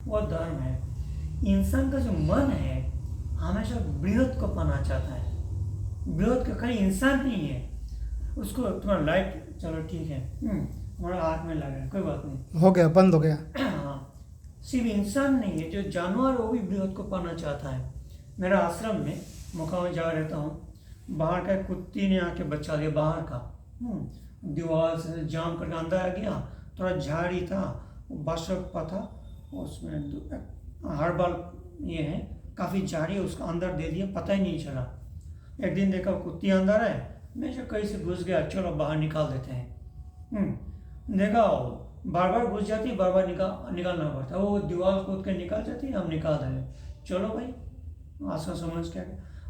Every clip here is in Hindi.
वो धर्म है। इंसान का जो मन है हमेशा बृहद को पाना चाहता है। बृहद का कहीं इंसान नहीं है उसको। तुम्हारा लाइट चलो ठीक है, हमारा हाथ में लगा है, कोई बात नहीं, हो गया, बंद हो गया। हाँ, सिर्फ इंसान नहीं है, जो जानवर वो भी बृहद को पाना चाहता है। मेरा आश्रम में मुकाम में जा रहता हूँ, बाहर का कुत्ती ने आके बच्चा दिया, बाहर का दीवार से जाम करके अंदर आ गया। थोड़ा झाड़ी था, बांस का था, उसमें हर्बल ये है, काफ़ी झाड़ी, उसका अंदर दे दिया, पता ही नहीं चला। एक दिन देखा कुत्ती अंदर है, मैं जो कहीं से घुस गया, चलो बाहर निकाल देते हैं। देखा बार बार घुस जाती, बार बार निकालना पड़ता, वो दीवार कूद के निकाल जाती, हम निकाल दें, चलो भाई आशा समझ के।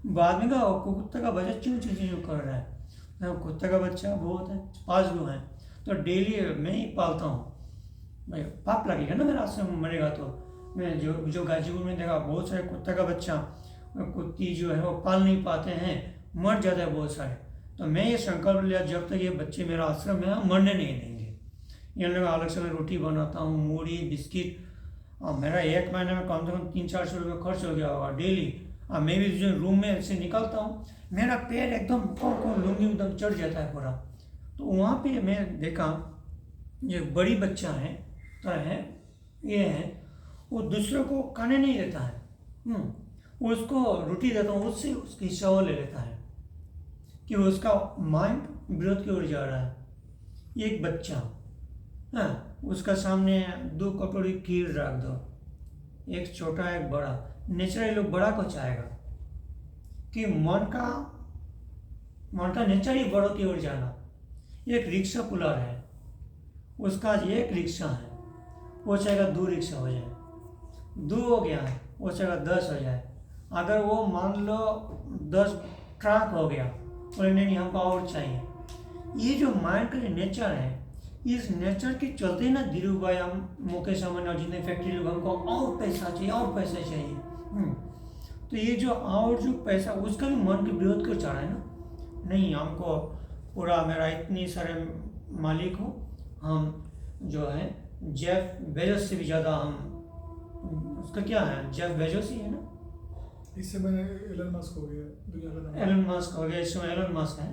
बाद में कहा कुत्ते का बच्चा चूँ चूँ चूँ कर रहा है। कुत्ते का बच्चा बहुत है, 5 गो हैं, तो डेली मैं ही पालता हूँ भाई, पाप लगेगा ना मेरा आश्रम मरेगा तो। मैं जो गाजीपुर में देखा बहुत सारे कुत्ते का बच्चा, कुत्ती जो है वो पाल नहीं पाते हैं, मर जाते हैं बहुत सारे। तो मैं ये संकल्प लिया जब तक ये बच्चे मेरा आश्रम में मरने नहीं देंगे। इन लोगों अलग से मैं रोटी बनाता हूँ, मूढ़ी बिस्किट, और मेरा 1 महीने में कम से कम 300-400 रुपये खर्च हो गया होगा डेली। और मैं भी जो रूम में से निकलता हूँ, मेरा पैर एकदम कौन लुंगी एकदम चढ़ जाता है पूरा। तो वहाँ पे मैं देखा ये बड़ी बच्चा है तो है, ये है, वो दूसरों को खाने नहीं देता है, उसको रोटी देता हूँ, उससे उसकी हिस्सा वो ले लेता है कि उसका माइंड विरोध की ओर जा रहा है। एक बच्चा, हाँ, उसका सामने 2 कटोरी खीर रख दो, एक छोटा एक बड़ा, नेचुरली लोग बड़ा को चाहेगा कि मन का नेचर ही बड़ों की ओर जाना। एक रिक्शा पुलर है, उसका एक रिक्शा है, वो चाहेगा 2 रिक्शा हो जाए, 2 हो गया है, वो चाहेगा 10 हो जाए। अगर वो मान लो 10 ट्रक हो गया, बोले नहीं हमको और चाहिए। ये जो माइंड का नेचर है, इस नेचर के चलते ना धीरू भाई, हम मुकेश अंबानी और जितने फैक्ट्री लोग, हमको और पैसा चाहिए, और पैसा चाहिए। तो ये जो और जो पैसा, उसका भी मन के विरोध क्यों चाह रहा है ना, नहीं हमको पूरा, मेरा इतनी सारे मालिक हो, हम जो है जेफ बेजोस से भी ज़्यादा, हम उसका क्या है, जेफ बेजोस ही है ना, इससे मैंने एलन मस्क हो गया, एलन मस्क हो गया, इसमें एलन मस्क है।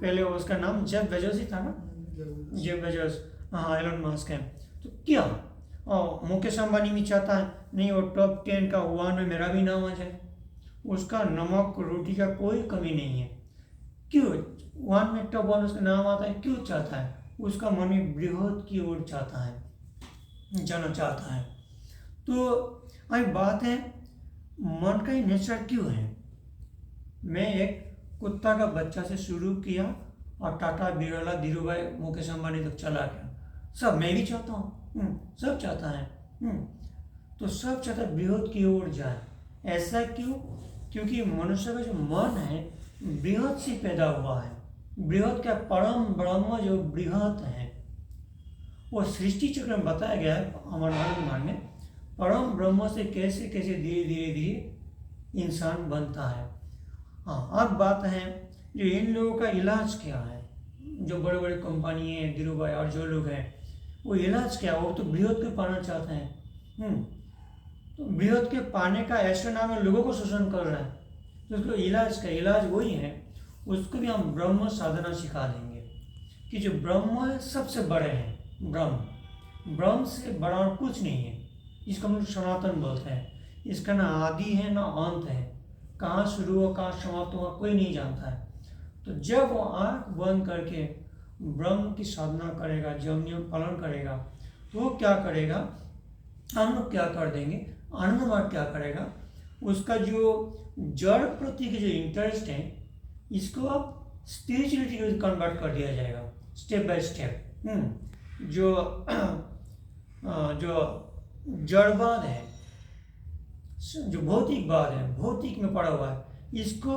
पहले उसका नाम जेफ बेजोस ही था ना, जेफ बेजोस, हाँ एलन मस्क है। तो क्या मुकेश अंबानी भी चाहता है नहीं वो टॉप 10 का 1 में मेरा भी नाम आ जाए, उसका नमक रोटी का कोई कमी नहीं है। क्यों 1 में टॉप 1 उसका नाम आता है, क्यों चाहता है, उसका मन बृहद की ओर चाहता है, जाना चाहता है। तो अब बात है मन का ही नेचर क्यों है। मैं एक कुत्ता का बच्चा से शुरू किया और टाटा बिरला धीरू भाई मुकेश अंबानी तक चला गया। सब मैं भी चाहता हूँ, सब चाहता है, तो सब चाहता है बृहद की ओर जाए। ऐसा क्यों? क्योंकि मनुष्य का जो मन है बृहद से पैदा हुआ है। बृहद का परम ब्रह्म जो बृहद है, वो सृष्टि चक्र में बताया गया है अमरनाथ मार्ग में, परम ब्रह्म से कैसे कैसे धीरे धीरे धीरे इंसान बनता है। हाँ, अब बात है जो इन लोगों का इलाज क्या है, जो बड़े बड़े कंपनी है, धीरू भाई और जो लोग हैं, वो इलाज क्या है, वो तो बृहद के पाना चाहते हैं। तो बृहद के पाने का ऐसा नाम है, लोगों को शोषण कर रहा है, तो उसको इलाज वही है, उसको भी हम ब्रह्म साधना सिखा देंगे कि जो ब्रह्म है सबसे बड़े हैं, ब्रह्म से बड़ा और कुछ नहीं है। इसको हम लोग सनातन बोलते हैं। इसका ना आदि है ना अंत है, कहाँ शुरू हो कहाँ समाप्त हुआ कोई नहीं जानता है। तो जब वो आँख बंद करके ब्रह्म की साधना करेगा, जब नियम पालन करेगा, तो वो क्या करेगा, हम लोग क्या कर देंगे, आनंद क्या करेगा, उसका जो जड़ प्रति के जो इंटरेस्ट है, इसको अब स्पिरिचुअलिटी में कन्वर्ट कर दिया जाएगा स्टेप बाय स्टेप। जो जड़वाद है, जो भौतिकवाद है, भौतिक में पड़ा हुआ है, इसको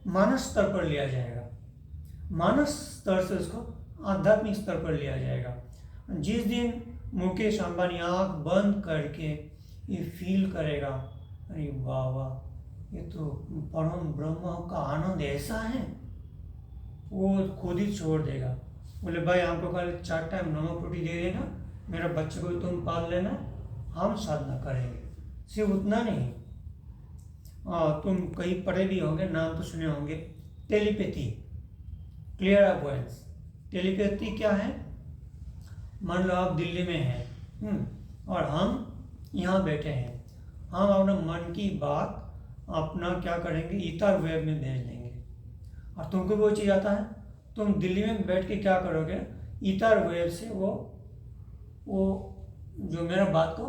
मानस स्तर पर लिया जाएगा, मानस स्तर से उसको आध्यात्मिक स्तर पर लिया जाएगा। जिस दिन मुकेश अंबानी आँख बंद करके ये फील करेगा, अरे वाह वाह, ये तो परम ब्रह्म का आनंद ऐसा है, वो खुद ही छोड़ देगा। बोले भाई हमको कल 4 टाइम नमक रोटी दे देना, मेरा बच्चे को भी तुम पाल लेना, हम साधना करेंगे। सिर्फ उतना नहीं, तुम कहीं पढ़े भी होंगे, नाम तो सुने होंगे, टेलीपैथी, क्लियर अवॉइडेंस। टेलीपैथी क्या है? मान लो आप दिल्ली में हैं और हम यहाँ बैठे हैं, हम अपने मन की बात अपना क्या करेंगे, ईथर वेव में भेज देंगे और तुमको भी वो चीज़ आता है। तुम दिल्ली में बैठ के क्या करोगे, ईथर वेव से वो जो मेरा बात को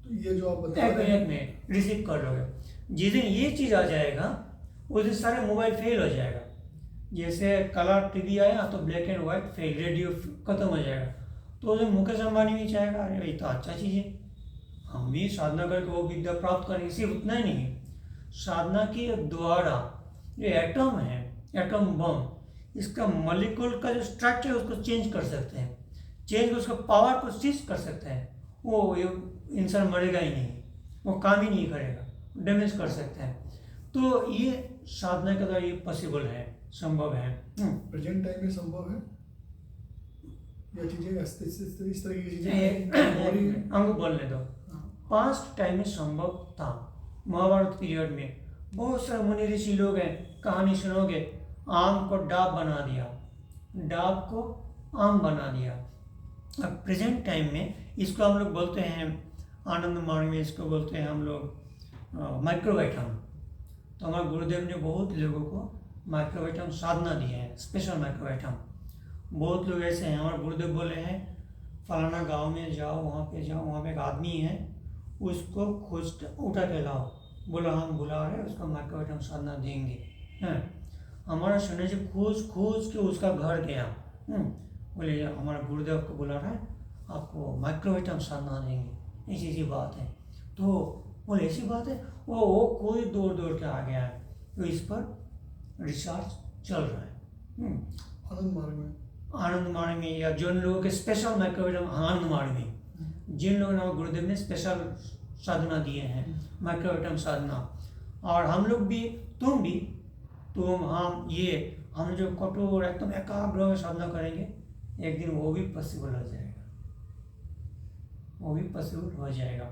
तो ये जो आप बता रहे हैं एक मिनट रिसीव कर लोगे। जिस दिन ये चीज़ आ जाएगा उस दिन सारे मोबाइल फेल हो जाएगा। जैसे कलर टीवी आया तो black and white fail, radio खत्म हो जाएगा। तो उस दिन मुकेश अंबानी भी चाहेगा, अरे भाई तो अच्छा चीज़ है, हम भी साधना करके वो विद्या प्राप्त करेंगे। सिर्फ उतना ही नहीं, साधना के द्वारा जो एटम है, एटम बम, इसका मॉलिक्यूल का जो स्ट्रक्चर है उसको चेंज कर सकते हैं, चेंज उसका पावर को सीज कर सकते हैं। वो इंसान मरेगा ही नहीं, वो काम ही नहीं करेगा, डैमेज कर सकते हैं। तो ये साधना के द्वारा ये पॉसिबल है, संभव है। प्रेजेंट टाइम में संभव है या चीजें इस तरह की एक- चीजें हमको बोलने दो। पास्ट टाइम में संभव था, महाभारत पीरियड में बहुत सारे मुनि ऋषि लोग हैं, कहानी सुनोगे, आम को डाब बना दिया, डाब को आम बना दिया। अब प्रेजेंट टाइम में इसको हम लोग बोलते हैं, आनंद मार्ग में इसको बोलते हैं हम लोग माइक्रोवाइटम। तो हमारे गुरुदेव ने बहुत लोगों को माइक्रोवाइटम साधना दी है, स्पेशल माइक्रोवाइटम। बहुत लोग ऐसे हैं, हमारे गुरुदेव बोले हैं फलाना गांव में जाओ, वहाँ पे जाओ, वहाँ पे एक आदमी है, उसको खोज उठा के लाओ, बोला हम बुला रहे, उसको माइक्रोवाइटम साधना देंगे। हमारा सुनने से खोज के उसका घर गया, बोले हमारा गुरुदेव को बुला रहा है, आपको माइक्रोवाइटम साधना देंगे, ऐसी बात है। तो बोले ऐसी बात है, वो कोई दौड़ के आ गया है, तो इस पर रिसर्च चल रहा है। आनंद मार्ग में या जिन लोगों के स्पेशल माइक्रोवाइटम, आनंद मार्ग में जिन लोगों ने गुरुदेव ने स्पेशल साधना दिए हैं, माइक्रोवाइटम साधना, और हम लोग भी, तुम भी, हम जो कठोर एकदम एकाग्र में साधना करेंगे, एक दिन वो भी पॉसिबल हो जाएगा, वो भी पॉसिबल हो जाएगा।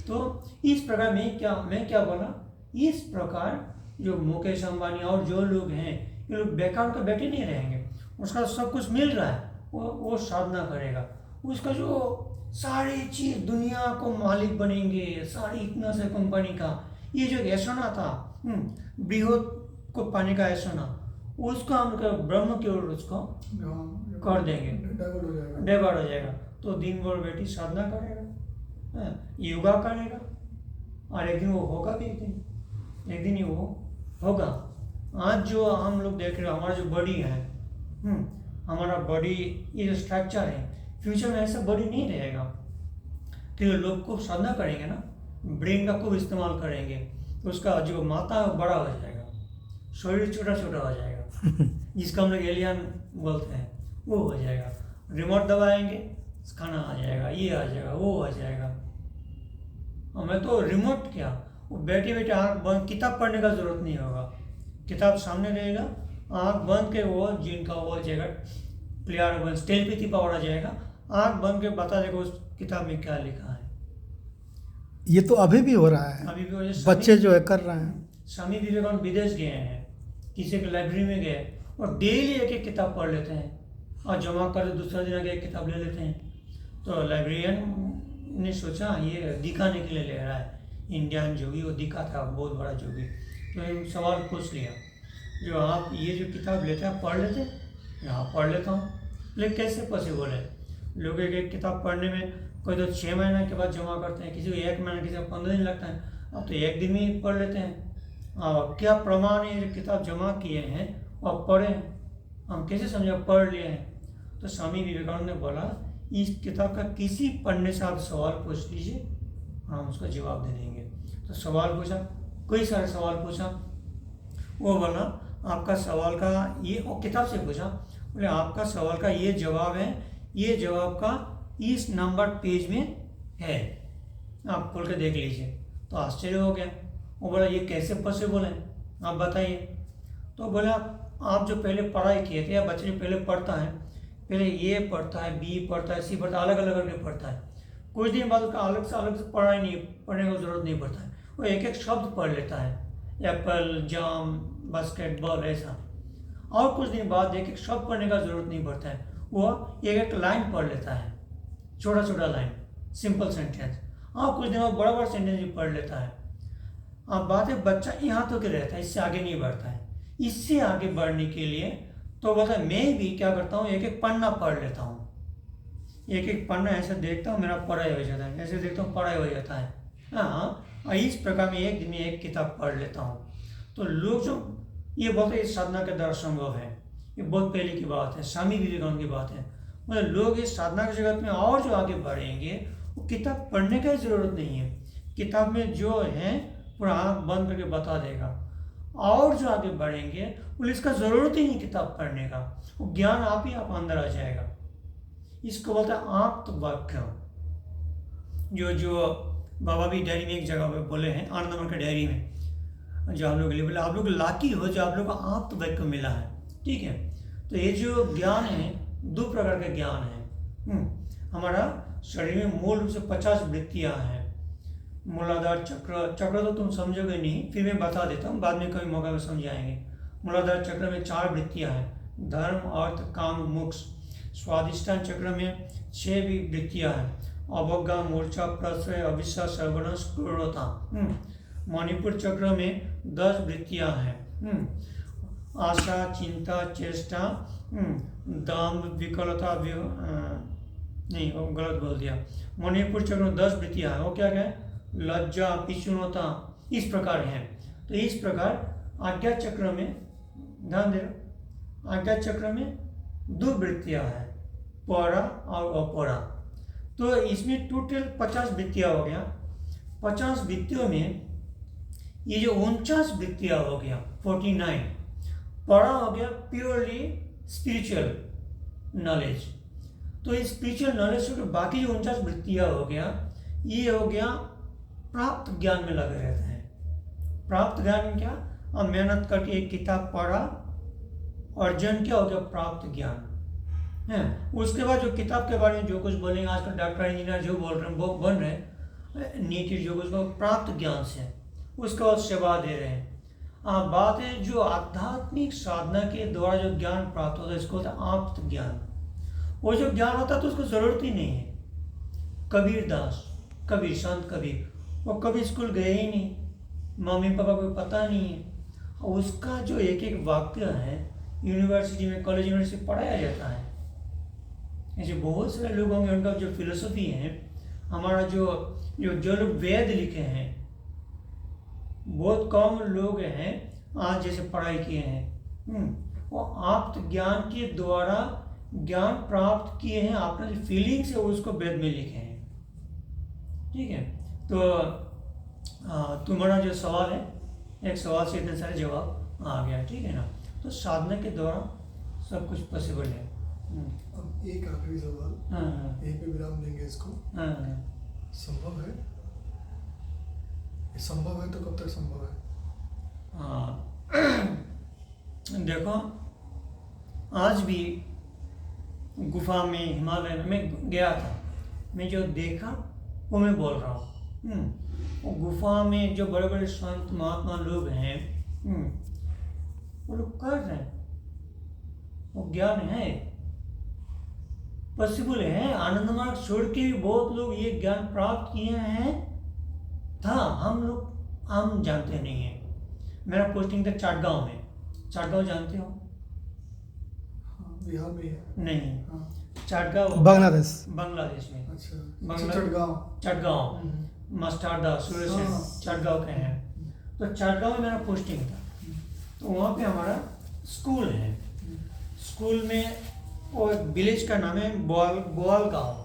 तो इस प्रकार मैं क्या बोला, इस प्रकार जो मुकेश अंबानी और जो लोग हैं, ये लोग बेकार तो बैठे नहीं रहेंगे, उसका सब कुछ मिल रहा है, वो साधना करेगा, उसका जो सारी चीज दुनिया को मालिक बनेंगे, सारी इतना से कंपनी का, ये जो ऐसा था बृहद को पाने का ऐसा, उसको हम ब्रह्म की ओर उसको कर देंगे, डाइवर्ट हो जाएगा। तो दिन भर बैठी साधना करेगा, योगा करेगा, और एक दिन वो होगा भी, एक दिन ही वो होगा। आज जो हम लोग देख रहे हैं, हमारा जो बॉडी है, हमारा बॉडी, ये जो स्ट्रक्चर है, फ्यूचर में ऐसा बॉडी नहीं रहेगा। तो लोग को साधना करेंगे ना, ब्रेन का खूब इस्तेमाल करेंगे, तो उसका जो माथा है वो बड़ा हो जाएगा, शरीर छोटा छोटा हो जाएगा, जिसका हम लोग एलियन बोलते हैं, वो हो जाएगा। रिमोट दबाएंगे, खाना आ जाएगा, ये आ जाएगा, वो आ जाएगा। हमें तो रिमोट क्या, वो बैठे बैठे आँख बंद, किताब पढ़ने का जरूरत नहीं होगा, किताब सामने रहेगा, आँख बंद के वो जिनका वो जाएगा, क्लियर बन टेलीपैथी पावर आ जाएगा, आँख बंद के बता देगा उस किताब में क्या लिखा है। ये तो अभी भी हो रहा है, अभी भी हो, बच्चे जो है कर रहे हैं। स्वामी विवेकानंद विदेश गए हैं, किसी की लाइब्रेरी में गए और डेली एक एक किताब पढ़ लेते हैं, और जमा कर दूसरा दिन आगे एक किताब ले लेते हैं। तो लाइब्रेरियन ने सोचा ये दिखाने के लिए ले रहा है, इंडियन जोगी, वो दिखा था बहुत बड़ा जोगी। तो सवाल पूछ लिया, जो आप ये जो किताब लेते हैं पढ़ लेते हैं? यहाँ पढ़ लेता हूँ। लेकिन कैसे पॉसिबल है? लोग एक एक किताब पढ़ने में कोई तो 6 महीने के बाद जमा करते हैं, किसी को 1 महीना, किसी को 15 दिन लगता है, अब तो एक दिन में ही पढ़ लेते हैं। क्या प्रमाण है जो किताब जमा किए हैं और पढ़े हैं? हम कैसे समझे पढ़ लिए हैं? तो स्वामी विवेकानंद ने बोला इस किताब का किसी पढ़ने से आप सवाल पूछ लीजिए, हम उसका जवाब दे देंगे। तो सवाल पूछा, कई सारे सवाल पूछा, वो बोला आपका सवाल का ये, और किताब से पूछा, बोले आपका सवाल का ये जवाब है, ये जवाब का इस नंबर पेज में है, आप खोल के देख लीजिए। तो आश्चर्य हो गया, वो बोला ये कैसे पॉसिबल है, आप बताइए। तो बोला आप जो पहले पढ़ाई किए थे, या बच्चे जो पहले पढ़ता है, पहले ए पढ़ता है, बी पढ़ता है, सी पढ़ता है, अलग अलग करके पढ़ता है, कुछ दिन बाद उसका अलग से पढ़ने का जरूरत नहीं पड़ता है, वो एक एक शब्द पढ़ लेता है, एप्पल, जाम, बास्केटबॉल ऐसा। और कुछ दिन बाद एक एक शब्द पढ़ने का जरूरत नहीं पड़ता है, वो एक एक लाइन पढ़ लेता है, छोटा छोटा लाइन, सिंपल सेंटेंस। और कुछ दिन बाद बड़ा बड़ा सेंटेंस भी पढ़ लेता है। अब बात है बच्चा यहाँ तो रहता है, इससे आगे नहीं बढ़ता है। इससे आगे बढ़ने के लिए तो बोलता है मैं भी क्या करता हूँ, एक एक पन्ना पढ़ लेता हूँ, एक एक पन्ना ऐसे देखता हूँ, मेरा पढ़ाई हो जाता है, ऐसे देखता हूँ पढ़ाई हो जाता है। हाँ, और इस प्रकार मैं एक दिन में एक किताब पढ़ लेता हूँ। तो लोग जो ये बोलते हैं इस साधना के द्वारा संभव है, ये बहुत पहले की बात है, स्वामी विवेकानंद की बात है। मतलब लोग इस साधना के जगत में और जो आगे बढ़ेंगे वो किताब पढ़ने की जरूरत नहीं है, किताब में जो है पूरा आँख बंद करके बता देगा। और जो आगे बढ़ेंगे बोले इसका जरूरत ही नहीं किताब पढ़ने का, वो ज्ञान आप ही आप अंदर आ जाएगा। इसको बोलते हैं आप्त वाक्य, जो बाबा भी डायरी में एक जगह पे बोले हैं, आनंदमठ के डायरी में, जो आप लोग के लिए बोले आप लोग लाकी हो जो आप लोग को आप्त वाक्य मिला है। ठीक है, तो ये जो ज्ञान है दो प्रकार के ज्ञान है। हमारा शरीर में मूल रूप से 50 वृत्तियाँ हैं। मूलाधार चक्र तो तुम समझोगे नहीं, फिर मैं बता देता हूँ, बाद में कभी मौका में समझाएंगे। मूलाधार चक्र में 4 वृत्तियाँ हैं, धर्म, अर्थ, काम, मोक्ष। स्वादिष्टान चक्र में 6 भी वृत्तियाँ हैं, अवज्ञा, मूर्छा, प्रश्रय, अविश्वास, सर्वनाश, क्रूरता। मणिपुर चक्र में 10 वृत्तियाँ हैं, आशा, चिंता, चेष्टा, दम्भ, विकलता, नहीं वो गलत बोल दिया। मणिपुर चक्र में 10 वृत्तियाँ हैं, वो क्या क्या है, लज्जा, पिछुणता, इस प्रकार है। तो इस प्रकार आज्ञा चक्र में ध्यान दे, आज्ञा चक्र में 2 वृत्तियाँ हैं, परा और अपरा। तो इसमें टोटल 50 वृत्तियाँ हो गया। 50 वृत्तियों में ये जो 49 वृत्तियाँ हो गया, 49 परा हो गया प्योरली स्पिरिचुअल नॉलेज। तो इस स्पिरिचुअल नॉलेज से बाकी जो 49 वृत्तियाँ हो गया, ये हो गया प्राप्त ज्ञान में लगे रहते हैं। प्राप्त ज्ञान में क्या, अब मेहनत करके एक किताब पढ़ा, अर्जन क्या हो गया, प्राप्त ज्ञान है। उसके बाद जो किताब के बारे में जो कुछ बोलेंगे, आजकल डॉक्टर इंजीनियर जो बोल रहे हैं वो बन रहे हैं, नीट जो कुछ प्राप्त ज्ञान से, उसके बाद सेवा दे रहे हैं। बात है जो आध्यात्मिक साधना के द्वारा जो ज्ञान प्राप्त होता है, इसको होता है आप्त ज्ञान। वो जो ज्ञान होता है तो उसको जरूरत ही नहीं है। कबीर दास, कबीर, संत कबीर, वो कभी स्कूल गए ही नहीं, मम्मी पापा को पता नहीं है। उसका जो एक एक वाक्य है यूनिवर्सिटी में, कॉलेज यूनिवर्सिटी पढ़ाया जाता है। ऐसे बहुत सारे लोग होंगे, उनका जो फिलोसफी है, हमारा जो लोग वेद लिखे हैं, बहुत कम लोग हैं आज जैसे पढ़ाई किए हैं। वो आप्त ज्ञान के द्वारा ज्ञान प्राप्त किए हैं, आपने जो फीलिंग्स है उसको वेद में लिखे हैं। ठीक है, तो तुम्हारा जो सवाल है, एक सवाल से इतने सारे जवाब आ गया। ठीक है ना, तो साधना के द्वारा सब कुछ पॉसिबल है। अब एक आखिरी सवाल, यहीं पे विराम देंगे इसको। संभव है, ये संभव है तो कब तक संभव है? देखो, आज भी गुफा में, हिमालय में गया था, मैं जो देखा वो मैं बोल रहा हूँ। वो गुफा में जो बड़े बड़े संत महात्मा लोग हैं, वो लोग कर रहे हैं, वो ज्ञान है, पॉसिबल है। आनंद मार्ग छोड़ के भी बहुत लोग ये ज्ञान प्राप्त किए हैं, था, हम जानते नहीं हैं। मेरा पोस्टिंग था चाटगांव में, चाटगांव जानते हो? बिहार में है? नहीं, चाटगांव बांग्लादेश में। अच्छा, चाटगांव मस्टारदा सुरेश चाटगांव के हैं। तो चाटगांव में मेरा पोस्टिंग था, तो वहाँ पे हमारा स्कूल है। स्कूल में वो एक विलेज का नाम है बोआल गाँव।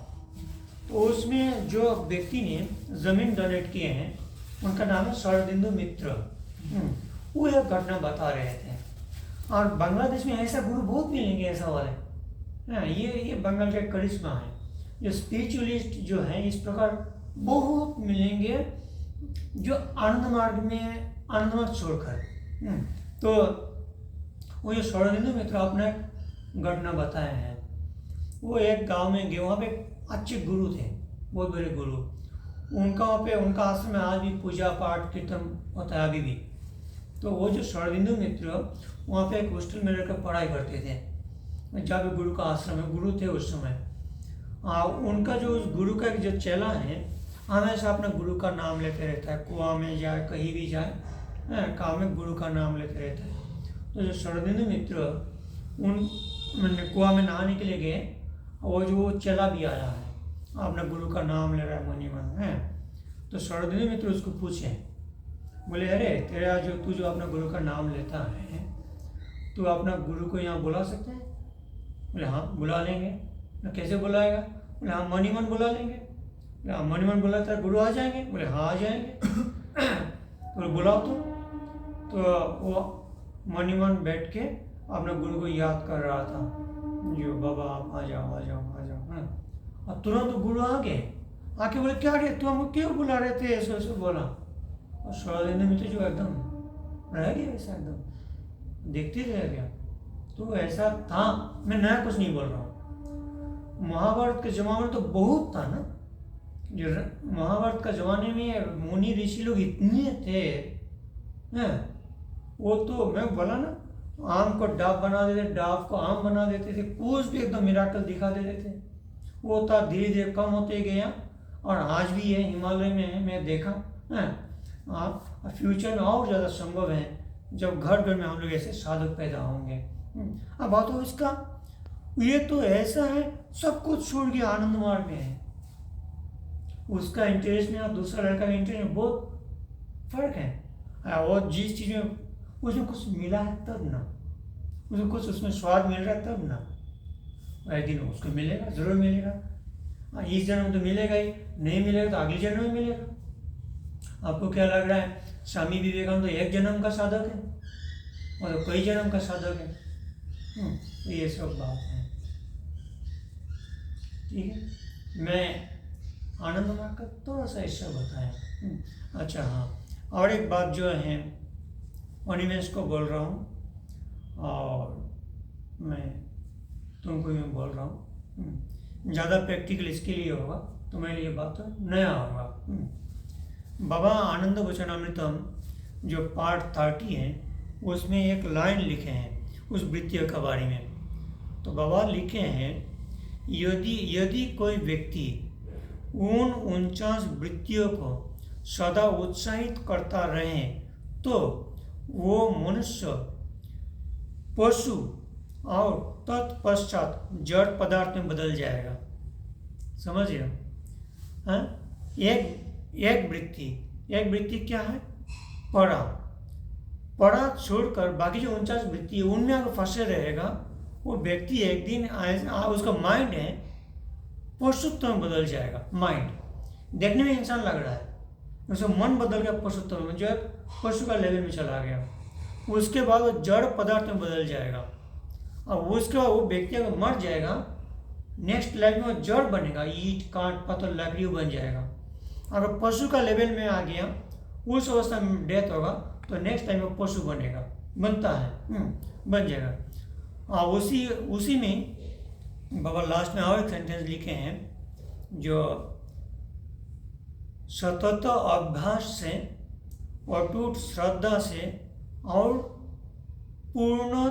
तो उसमें जो व्यक्ति ने ज़मीन डोनेट किए हैं उनका नाम है शरदिंदु मित्र। वो एक घटना बता रहे थे। और बांग्लादेश में ऐसा गुरु बहुत मिलेंगे ऐसा वाले, हाँ, ये बंगाल का करिश्मा है। जो स्पिरिचुअलिस्ट जो है इस प्रकार बहुत मिलेंगे, जो आनंद मार्ग छोड़कर। तो वो जो शरदिंदु मित्र अपना घटना बताए हैं, वो एक गांव में गए, वहाँ पे अच्छे गुरु थे, बहुत बड़े गुरु। उनका वहाँ पे उनका आश्रम में आज भी पूजा पाठ कीर्तन होता है अभी भी। तो वो जो शरदिंदु मित्र वहाँ पे एक हॉस्टल में रहकर पढ़ाई करते थे, जहाँ पे गुरु का आश्रम है, गुरु थे उस समय। उनका जो उस गुरु का एक जो चेला है हमेशा अपने गुरु का नाम लेते रहता है, कुआं में जाए कहीं भी जाए काम में गुरु का नाम लेते रहता है। तो जो शरदिंदु मित्र उन कुआं में नहाने के लिए गए, और जो चेला भी आया है अपना गुरु का नाम ले रहा है मनी मन है। तो शरदिंदु मित्र उसको पूछे, बोले अरे तेरा जो तू जो अपना गुरु का नाम लेता है, तू अपना गुरु को यहाँ बुला सकता है? बोले हाँ बुला लेंगे। ना कैसे बुलाएगा? बोले हाँ मनी मन बुला लेंगे। बोले हाँ मनी मन बुलाता है, गुरु आ जाएंगे? बोले हाँ आ जाएंगे। तो बुलाओ तो वो मनी मन बैठ के अपना गुरु को याद कर रहा था, जो बाबा आप आ जाओ आ जाओ आ जाओ है। और तुरंत गुरु आ गए, आके बोले क्या रे तू हमको क्यों बुला रहे थे, ऐसे ऐसे बोला। और शरदिंदु मित्र जो एकदम रह गया, ऐसा एकदम देखते रह गया। तो ऐसा था, मैं नया कुछ नहीं बोल रहा हूँ। महाभारत के जमाने में तो बहुत था ना, जो महाभारत का जमाने में मुनि ऋषि लोग इतने थे हैं। वो तो मैं बोला ना, आम को डाब बना देते, डाब को आम बना देते थे, कुछ भी एकदम मिराकल दिखा देते थे। वो था धीरे धीरे कम होते गया, और आज भी है, हिमालय में है, मैं देखा है। आप फ्यूचर में और ज़्यादा संभव है जब घर घर में हम लोग ऐसे साधक पैदा होंगे। अब बात हो इसका, ये तो ऐसा है सब कुछ छोड़ के आनंद मार्ग में है, उसका इंटरेस्ट में और दूसरा लड़का का इंटरेस्ट में बहुत फर्क है। और जिस चीज़ में उसमें कुछ मिला है तब ना, उसमें कुछ उसमें स्वाद मिल रहा है तब ना, एक दिन उसको मिलेगा, जरूर मिलेगा। इस जन्म तो मिलेगा ही, नहीं मिलेगा तो अगले जन्म में मिलेगा। आपको क्या लग रहा है स्वामी विवेकानंद तो एक जन्म का साधक है और तो कई जन्म का साधक है? तो ये सब बात है, ठीक है। मैं आनंद मार्ग का थोड़ा सा हिस्सा बताया। अच्छा हाँ, और एक बात जो है अनिमेश को बोल रहा हूँ, और मैं तुमको भी बोल रहा हूँ, ज़्यादा प्रैक्टिकल इसके लिए होगा, तुम्हारे लिए बात नया होगा। बाबा आनंद वचनामृतम जो पार्ट 30 है उसमें एक लाइन लिखे हैं उस वृत्तियों के बारे में। तो बाबा लिखे हैं, यदि कोई व्यक्ति उन 49 वृत्तियों को सदा उत्साहित करता रहे तो वो मनुष्य, पशु और तत्पश्चात जड़ पदार्थ में बदल जाएगा। समझ रहे हो? हाँ, एक वृत्ति क्या है? पड़ा छोड़कर बाकी जो 49 वृत्ति है उनमें अगर फंसे रहेगा, वो व्यक्ति एक दिन उसका माइंड है पशुत्व में बदल जाएगा। माइंड देखने में इंसान लग रहा है, उसका मन बदल गया पशुत्व में, जो एक पशु का लेवल में चला गया। उसके बाद वो जड़ पदार्थ में बदल जाएगा। अब उसके बाद वो व्यक्ति अगर मर जाएगा, नेक्स्ट लाइफ में वो जड़ बनेगा, ईंट काट पत्थर लकड़ी बन जाएगा। अगर पशु का लेवल में आ गया, उस अवस्था में डेथ होगा, तो नेक्स्ट टाइम वो पशु बनता है, बन जाएगा। उसी में बाबा लास्ट में और एक सेंटेंस लिखे हैं, जो सतत अभ्यास से, अटूट श्रद्धा से और पूर्ण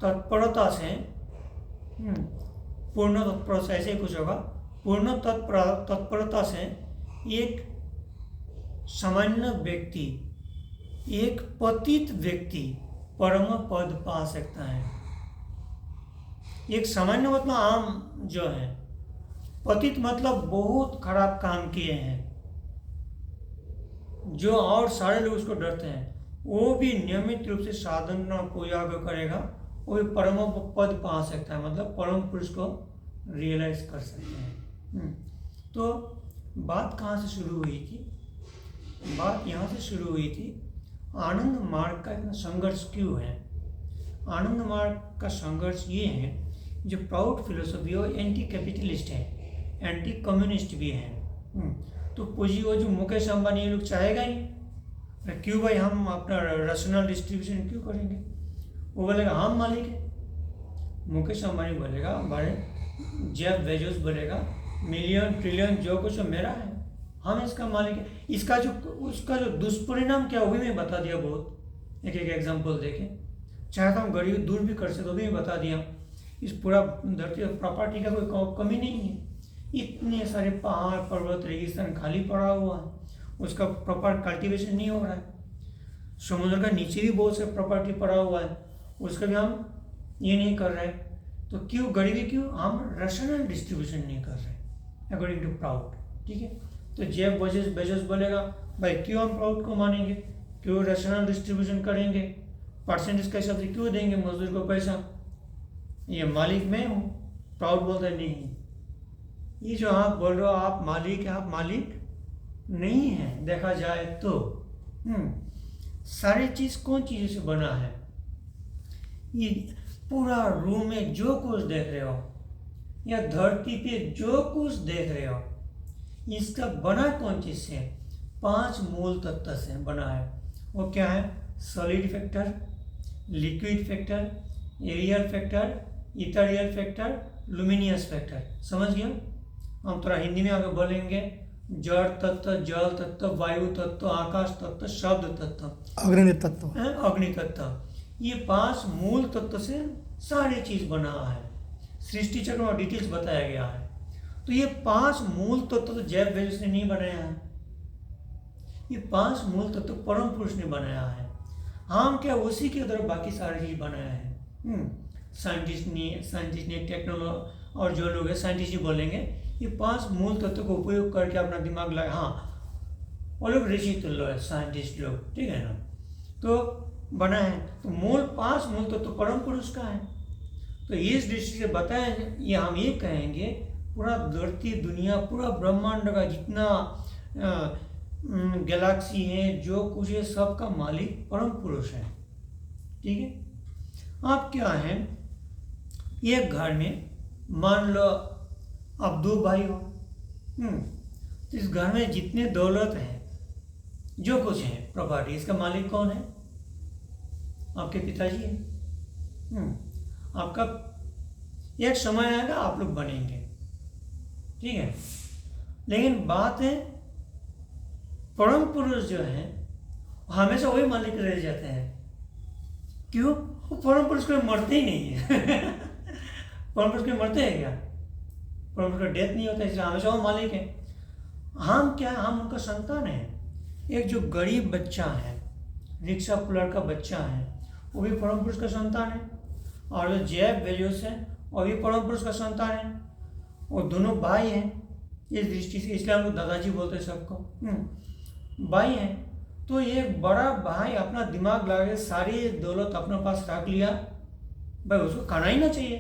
तत्परता से, ऐसे ही कुछ होगा, पूर्ण तत्परता से एक सामान्य व्यक्ति, एक पतित व्यक्ति परम पद पा सकता है। एक सामान्य मतलब आम जो है, पतित मतलब बहुत खराब काम किए हैं, जो और सारे लोग उसको डरते हैं, वो भी नियमित रूप से साधना पूजा करेगा, वो भी परम पद पा सकता है, मतलब परम पुरुष को रियलाइज कर सकते हैं। तो बात कहाँ से शुरू हुई थी? बात यहाँ से शुरू हुई थी, आनंद मार्ग का इतना संघर्ष क्यों है? आनंद मार्ग का संघर्ष ये है, जो प्राउड फिलोसफी और एंटी कैपिटलिस्ट है, एंटी कम्युनिस्ट भी है। तो पूंजी वो जो मुकेश अंबानी ये लोग चाहेगा ही, क्यों भाई हम अपना रैशनल डिस्ट्रीब्यूशन क्यों करेंगे? वो बोलेगा हम मालिक है। मुकेश अंबानी बोलेगा, हमारे जेफ बेजोस बोलेगा मिलियन ट्रिलियन जो कुछ मेरा है, हम इसका मालिक है। उसका जो दुष्परिणाम क्या वो भी मैं बता दिया, बहुत एक एग्जांपल देके। चाहे तो हम गरीब दूर भी कर सकते, तो भी मैं बता दिया। इस पूरा धरती और प्रॉपर्टी का कोई कमी नहीं है। इतने सारे पहाड़ पर्वत रेगिस्तान खाली पड़ा हुआ है, उसका प्रॉपर कल्टीवेशन नहीं हो रहा है। समुद्र का नीचे भी बहुत से प्रॉपर्टी पड़ा हुआ है, उसका भी हम ये नहीं कर रहे। तो क्यों गरीबी, क्यों हम रेशनल डिस्ट्रीब्यूशन नहीं कर रहे अकॉर्डिंग टू प्राउड। ठीक है, तो जेफ बेजोस बोलेगा भाई क्यों हम प्राउड को मानेंगे, क्यों रेशनल डिस्ट्रीब्यूशन करेंगे, परसेंटेज के हिसाब से क्यों देंगे मजदूर को पैसा, ये मालिक मैं हूँ। प्राउड बोलता है नहीं, ये जो आप बोल रहे हो आप मालिक है, आप मालिक नहीं है। देखा जाए तो सारी चीज कौन चीजों से बना है, ये पूरा रूम में जो कुछ देख रहे हो या धरती पे जो कुछ देख रहे हो, इसका बना कौन चीज से, 5 मूल तत्व से बना है। वो क्या है, solid factor, liquid factor, aerial factor, ethereal factor, luminous factor. समझ गए? हम थोड़ा हिंदी में आगे बोलेंगे, जड़ तत्व, जल तत्व, वायु तत्व, आकाश तत्व, शब्द तत्व, अग्नि तत्व, अग्नि तत्व। ये 5 मूल तत्व से सारी चीज बना है। सृष्टि चक्र और डिटेल्स बताया गया है। तो ये 5 मूल तत्व तो जेफ बेजोस ने नहीं बनाया है, ये 5 मूल तत्व परम पुरुष ने बनाया है। हम क्या उसी के तरफ बाकी सारी चीज बनाया है। साइंटिस्ट ने टेक्नोलॉजी और जो लोग हैं साइंटिस्ट ही बोलेंगे, ये 5 मूल तत्व को उपयोग करके अपना दिमाग लगाए। हाँ, वो लोग ऋषि तुल्य है, साइंटिस्ट लोग, ठीक है ना, तो बना है। तो 5 मूल तत्व परम पुरुष का है। तो इस दृष्टि से बताया, ये हम ये कहेंगे पूरा धरती दुनिया, पूरा ब्रह्मांड का जितना गैलेक्सी है, जो कुछ है, सबका मालिक परम पुरुष है। ठीक है। आप क्या है, एक घर में मान लो आप 2 भाई हो, तो इस घर में जितने दौलत है, जो कुछ है प्रॉपर्टी, इसका मालिक कौन है, आपके पिताजी है। आपका एक समय आएगा आप लोग बनेंगे, ठीक है। लेकिन बात है परम पुरुष जो है हमेशा वही मालिक रह जाते हैं। क्यों? वो परम पुरुष कोई मरते ही नहीं है। परम पुरुष कोई मरते हैं क्या? परम पुरुष का डेथ नहीं होता, इसलिए हमेशा वो मालिक है। हम क्या, हम उनका संतान है। एक जो गरीब बच्चा है, रिक्शा पुलर का बच्चा है, वो भी परम पुरुष का संतान है। और जो जेफ बेजोस है वो भी परम पुरुष का संतान है। वो दोनों भाई हैं इस दृष्टि से, इसलिए हम लोग दादाजी बोलते हैं सबको। भाई हैं, तो एक बड़ा भाई अपना दिमाग लगा के सारी दौलत अपने पास रख लिया, भाई उसको खाना ही ना चाहिए।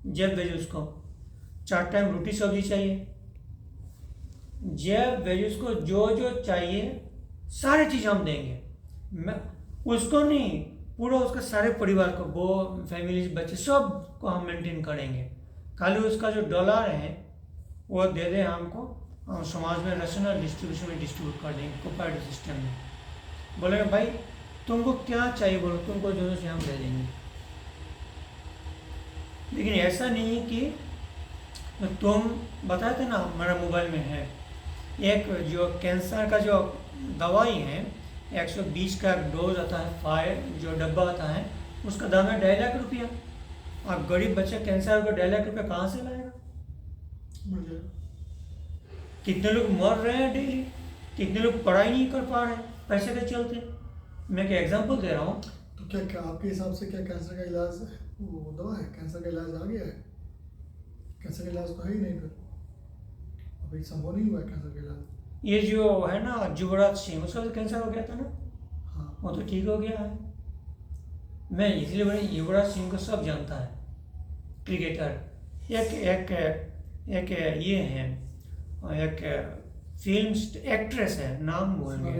जेफ बेजोस को 4 टाइम रोटी सब्जी चाहिए। जेफ बेजोस को जो जो चाहिए सारी चीज़ हम देंगे। मैं उसको नहीं, पूरा उसका सारे परिवार को, वो फैमिली बच्चे सब को हम मेंटेन करेंगे। खाली उसका जो डॉलर है वो दे दे हमको, हम समाज में रेशनल डिस्ट्रीब्यूशन में डिस्ट्रीब्यूट कर देंगे, कोऑपरेटिव सिस्टम में। बोलेगा भाई तुमको क्या चाहिए, बोलो, तुमको जो से हम दे देंगे। लेकिन ऐसा नहीं है कि तुम बताए थे ना, हमारा मोबाइल में है एक जो कैंसर का जो दवाई है, 120 का डोज आता है, 5 जो डब्बा आता है, उसका दाम है 2.5 लाख रुपया। अब गरीब बच्चा कैंसर को 2.5 लाख रुपया कहाँ से लाएगा? कितने लोग मर रहे हैं डेली, कितने लोग पढ़ाई नहीं कर पा रहे पैसे के चलते। मैं क्या एग्जांपल दे रहा हूँ। तो क्या आपके हिसाब से क्या कैंसर का इलाज वो दवा है? कैंसर का इलाज आ गया है? कैंसर का इलाज तो है ही नहीं, फिर अभी संभव नहीं हुआ है कैंसर का इलाज। ये जो है ना युवराज सिंह, उसका तो कैंसर हो गया था ना, हाँ, वो तो ठीक हो गया है। मैं इसलिए बोले युवराज सिंह को सब जानता है, क्रिकेटर। एक ये है, एक फिल्म एक्ट्रेस है, नाम बोल गया,